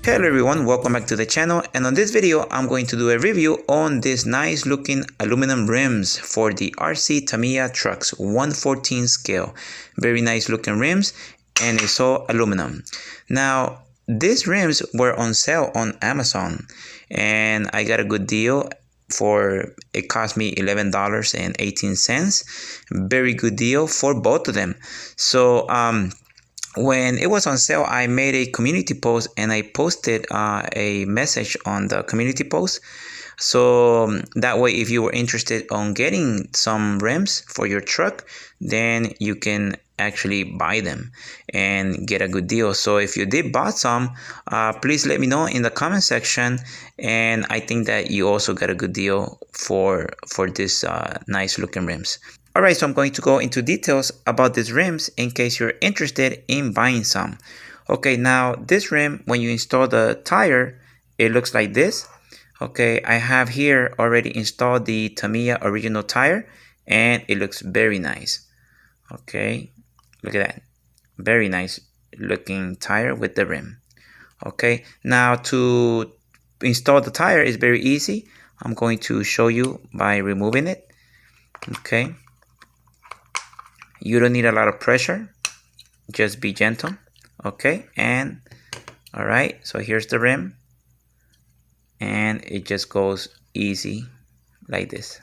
Hello everyone, welcome back to the channel, and on this video I'm going to do a review on this nice looking aluminum rims for the RC Tamiya trucks 1/14 scale. Very nice looking rims, and it's all aluminum. Now these rims were on sale on Amazon and I got a good deal. It cost me $11.18. Very good deal for both of them. So when it was on sale, I made a community post and I posted a message on the community post. So that way, if you were interested on getting some rims for your truck, then you can actually buy them and get a good deal. So if you did buy some, please let me know in the comment section. And I think that you also got a good deal for this nice looking rims. Alright, so I'm going to go into details about these rims in case you're interested in buying some. Okay, now this rim, when you install the tire, it looks like this. Okay, I have here already installed the Tamiya original tire and it looks very nice. Okay, look at that. Very nice looking tire with the rim. Okay, now to install the tire is very easy. I'm going to show you by removing it. Okay. You don't need a lot of pressure, just be gentle. Okay, and all right, so here's the rim and it just goes easy like this.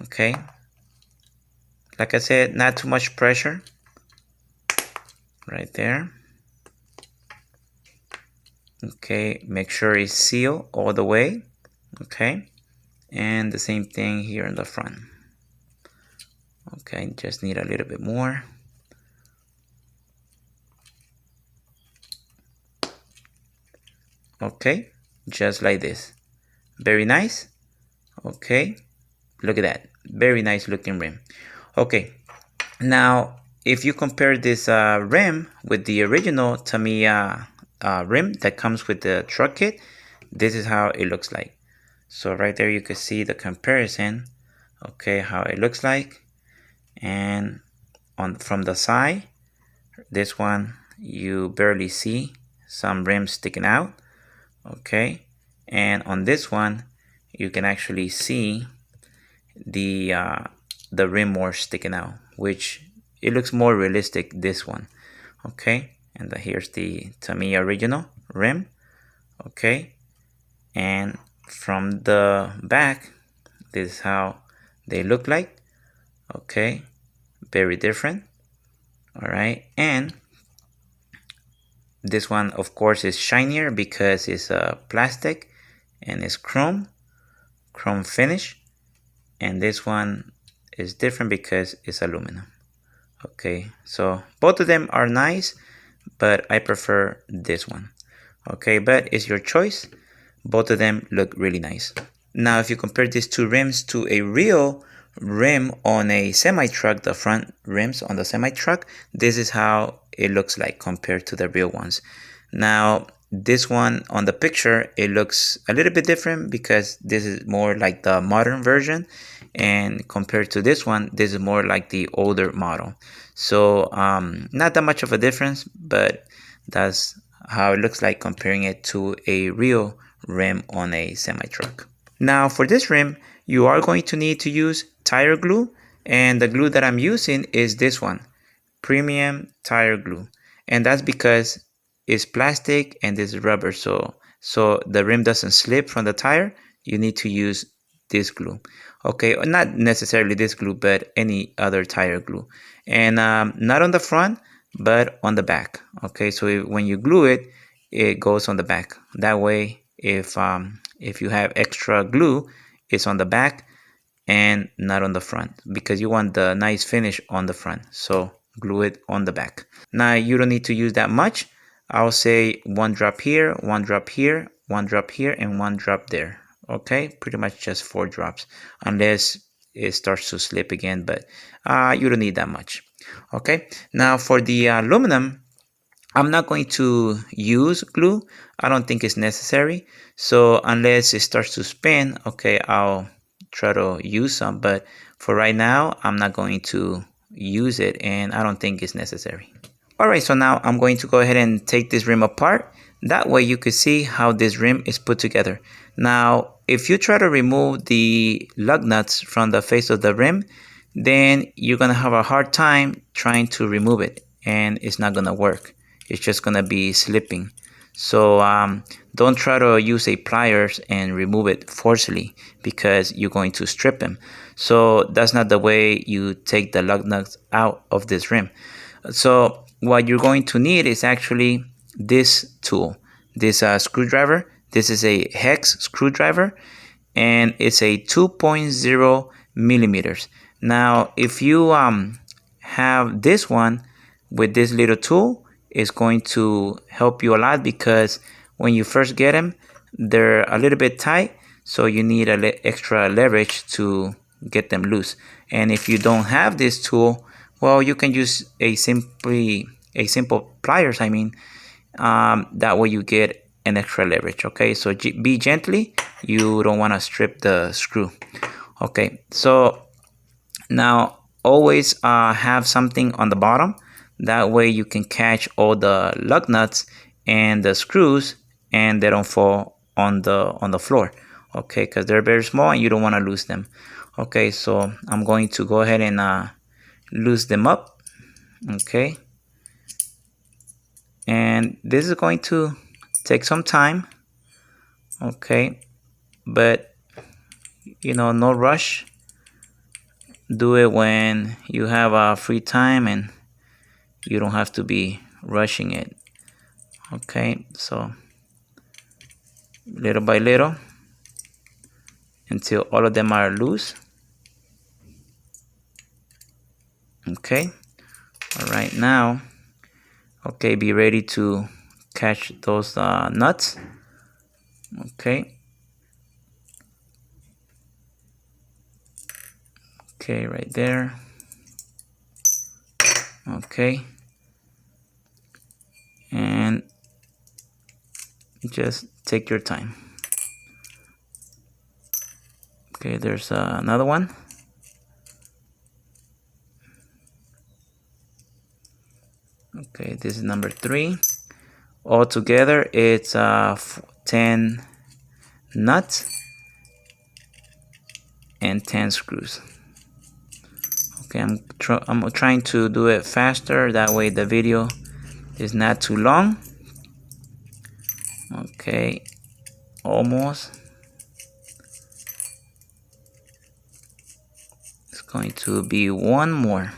Okay, like I said, not too much pressure right there. Okay, make sure it's sealed all the way. Okay, and the same thing here in the front. Okay, just need a little bit more. Okay, just like this. Very nice. Okay, look at that. Very nice looking rim. Okay, now if you compare this rim with the original Tamiya rim that comes with the truck kit, this is how it looks like. So right there you can see the comparison. Okay, how it looks like. And from the side, this one you barely see some rims sticking out. Okay, and on this one you can actually see the rim more sticking out, which it looks more realistic, this one. Okay, and here's the Tamiya original rim. Okay, and from the back, this is how they look like. Okay, very different. All right, and this one of course is shinier because it's plastic and it's chrome finish, and this one is different because it's aluminum. Okay, so both of them are nice, but I prefer this one. Okay, but it's your choice. Both of them look really nice. Now if you compare these two rims to a real rim on a semi-truck, the front rims on the semi-truck, this is how it looks like compared to the real ones. Now this one on the picture, it looks a little bit different because this is more like the modern version, and compared to this one, this is more like the older model. So not that much of a difference, but that's how it looks like comparing it to a real rim on a semi-truck. Now for this rim, you are going to need to use tire glue, and the glue that I'm using is this one, premium tire glue, and that's because it's plastic and this is rubber, so the rim doesn't slip from the tire. You need to use this glue. Okay, not necessarily this glue, but any other tire glue, and not on the front but on the back. Okay, so when you glue it, it goes on the back. That way, if you have extra glue, it's on the back and not on the front, because you want the nice finish on the front. So glue it on the back. Now you don't need to use that much. I'll say one drop here, one drop here, one drop here, and one drop there. Okay, pretty much just 4 drops, unless it starts to slip again, but you don't need that much. Okay, now for the aluminum, I'm not going to use glue. I don't think it's necessary. So unless it starts to spin, okay, I'll try to use some, but for right now I'm not going to use it, and I don't think it's necessary. Alright, so now I'm going to go ahead and take this rim apart. That way you can see how this rim is put together. Now, if you try to remove the lug nuts from the face of the rim, then you're going to have a hard time trying to remove it, and it's not going to work. It's just going to be slipping. So don't try to use a pliers and remove it forcefully, because you're going to strip them. So that's not the way you take the lug nuts out of this rim. So what you're going to need is actually this tool, this screwdriver. This is a hex screwdriver, and it's a 2.0 millimeters. Now, if you have this one with this little tool, it's going to help you a lot, because when you first get them, they're a little bit tight, so you need extra leverage to get them loose. And if you don't have this tool, well, you can use a simple pliers. That way you get an extra leverage. Okay, so be gently. You don't want to strip the screw. Okay, so now always have something on the bottom. That way you can catch all the lug nuts and the screws, and they don't fall on the floor. Okay, because they're very small and you don't want to lose them. Okay, so I'm going to go ahead and loose them up. Okay, and this is going to take some time. Okay, but no rush. Do it when you have free time and you don't have to be rushing it. Okay, so little by little until all of them are loose. Okay, all right, now, okay, be ready to catch those nuts. Okay, okay, right there. Okay, and just take your time. Okay, there's another one. Okay, this is number 3. Altogether, it's 10 nuts and 10 screws. Okay, I'm trying to do it faster. That way the video is not too long. Okay, almost. It's going to be one more.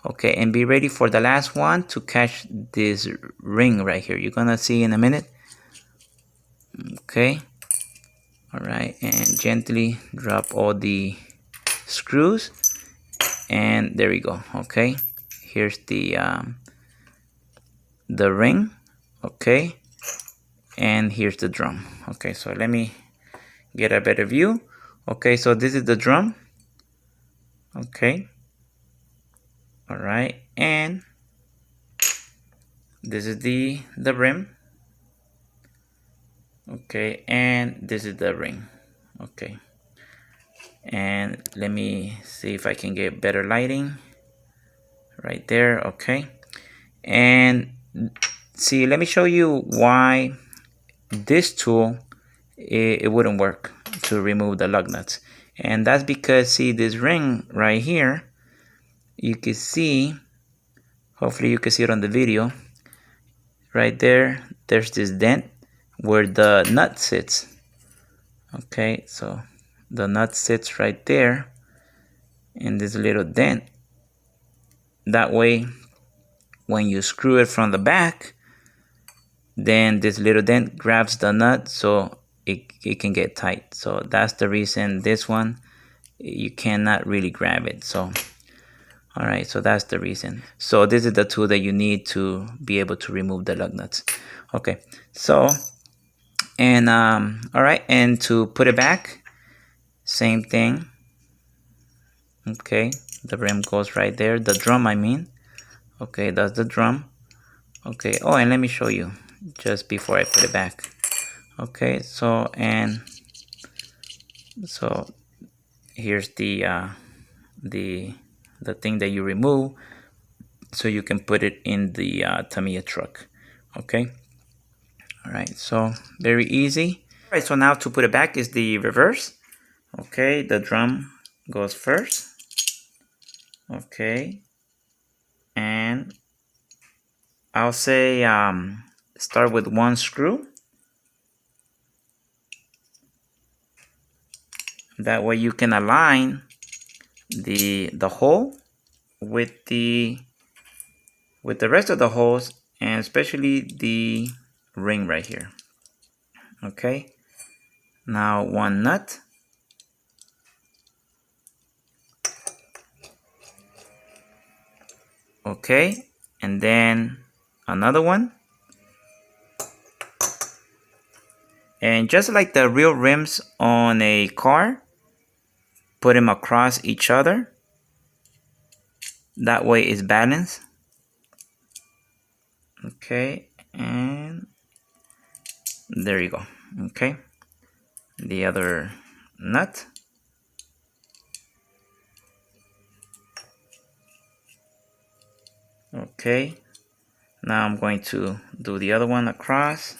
Okay, and be ready for the last one to catch this ring right here. You're gonna see in a minute. Okay, all right, and gently drop all the screws, and there we go. Okay, here's the ring. Okay, and here's the drum. Okay, so let me get a better view. Okay, so this is the drum. Okay, all right, and this is the rim. Okay, and this is the ring. Okay, and let me see if I can get better lighting right there. Okay, and see, let me show you why this tool it wouldn't work to remove the lug nuts. And that's because, see, this ring right here, you can see, hopefully you can see it on the video right there. There's this dent where the nut sits. Okay, so the nut sits right there in this little dent. That way, when you screw it from the back, then this little dent grabs the nut, so it can get tight. So that's the reason this one, you cannot really grab it. So all right, so that's the reason. So this is the tool that you need to be able to remove the lug nuts. Okay, so, and all right, and to put it back, same thing. Okay, the rim goes right there, the drum I mean. Okay, that's the drum. Okay, oh, and let me show you just before I put it back. Okay, so, and so here's the thing that you remove. so you can put it in the Tamiya truck. Okay. All right, so very easy. All right, so now to put it back is the reverse. Okay, the drum goes first. Okay, and I'll say start with one screw. That way you can align the hole with the rest of the holes, and especially the ring right here. Okay, now one nut. Okay, and then another one. And just like the real rims on a car, put them across each other. That way it's balanced. Okay, and there you go. Okay, the other nut. Okay, now I'm going to do the other one across.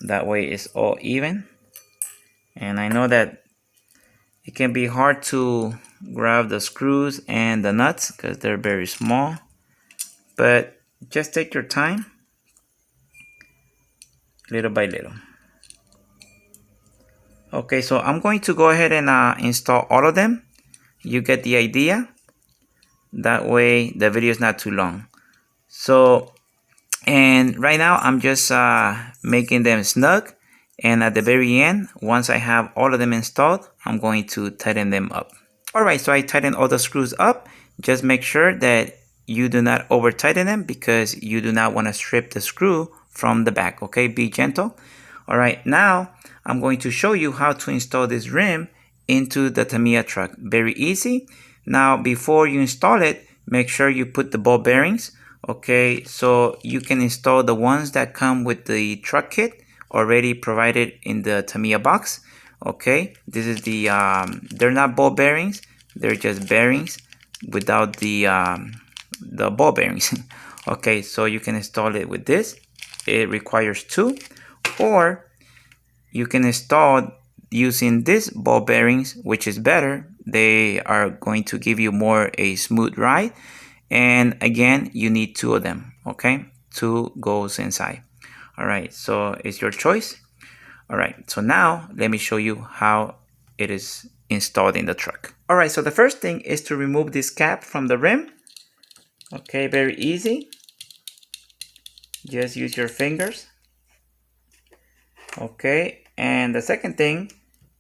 That way it's all even. And I know that it can be hard to grab the screws and the nuts because they're very small, but just take your time, little by little. Okay, so I'm going to go ahead and install all of them. You get the idea. That way the video is not too long. So, and right now I'm just making them snug, and at the very end, once I have all of them installed, I'm going to tighten them up. Alright, so I tighten all the screws up. Just make sure that you do not over tighten them because you do not want to strip the screw from the back. Okay, be gentle. Alright, now I'm going to show you how to install this rim into the Tamiya truck. Very easy. Now before you install it, make sure you put the ball bearings. Okay, so you can install the ones that come with the truck kit already provided in the Tamiya box. Okay, this is the they're not ball bearings, they're just bearings without the ball bearings. Okay, so you can install it with this. It requires two, or you can install using this ball bearings, which is better. They are going to give you more a smooth ride, and again you need two of them. Okay, two goes inside. All right, so it's your choice. All right, so now let me show you how it is installed in the truck. All right, so the first thing is to remove this cap from the rim. Okay, very easy. Just use your fingers. Okay, and the second thing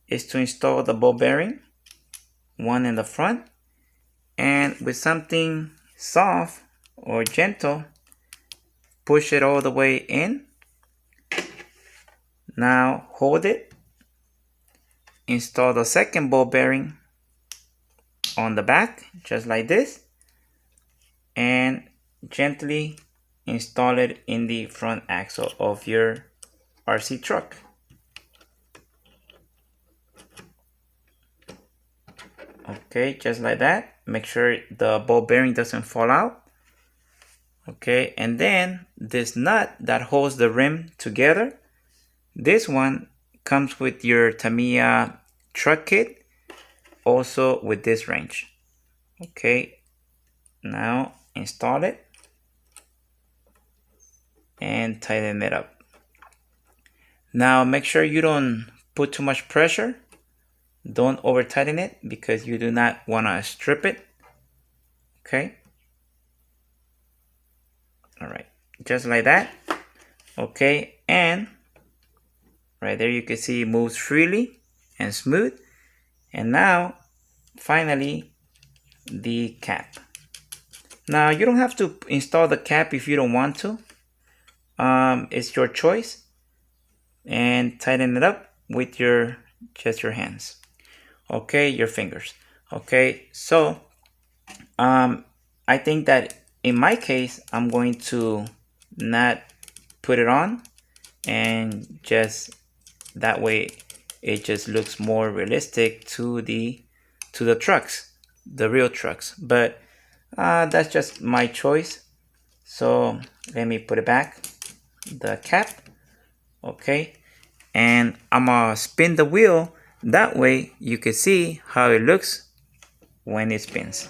is to install the ball bearing, one in the front, and with something soft or gentle, push it all the way in. Now hold it, install the second ball bearing on the back, just like this, and gently install it in the front axle of your RC truck. Okay, just like that. Make sure the ball bearing doesn't fall out. Okay, and then this nut that holds the rim together, this one comes with your Tamiya truck kit, also with this wrench. Okay, now install it and tighten it up. Now make sure you don't put too much pressure. Don't over tighten it because you do not want to strip it. Okay. All right, just like that. Okay, and right there you can see it moves freely and smooth. And now finally the cap. Now you don't have to install the cap if you don't want to. It's your choice. And tighten it up with just your hands. Okay, your fingers. Okay, so I think that in my case I'm going to not put it on, and just that way it just looks more realistic to the trucks, the real trucks. But That's just my choice. So let me put it back, the cap. Okay, and I'm gonna spin the wheel. That way you can see how it looks when it spins.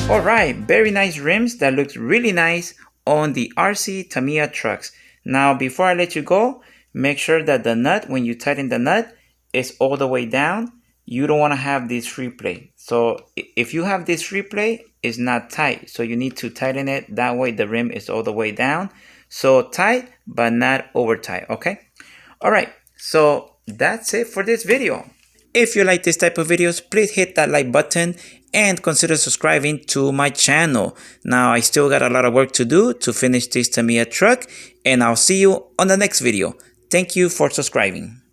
Alright, very nice rims that looks really nice on the RC Tamiya trucks. Now before I let you go, make sure that the nut, when you tighten the nut, is all the way down. You don't want to have this free play. So if you have this free play, it's not tight. So you need to tighten it. That way the rim is all the way down. So tight, but not over tight, okay? Alright, so that's it for this video. If you like this type of videos, please hit that like button and consider subscribing to my channel. Now, I still got a lot of work to do to finish this Tamiya truck, and I'll see you on the next video. Thank you for subscribing.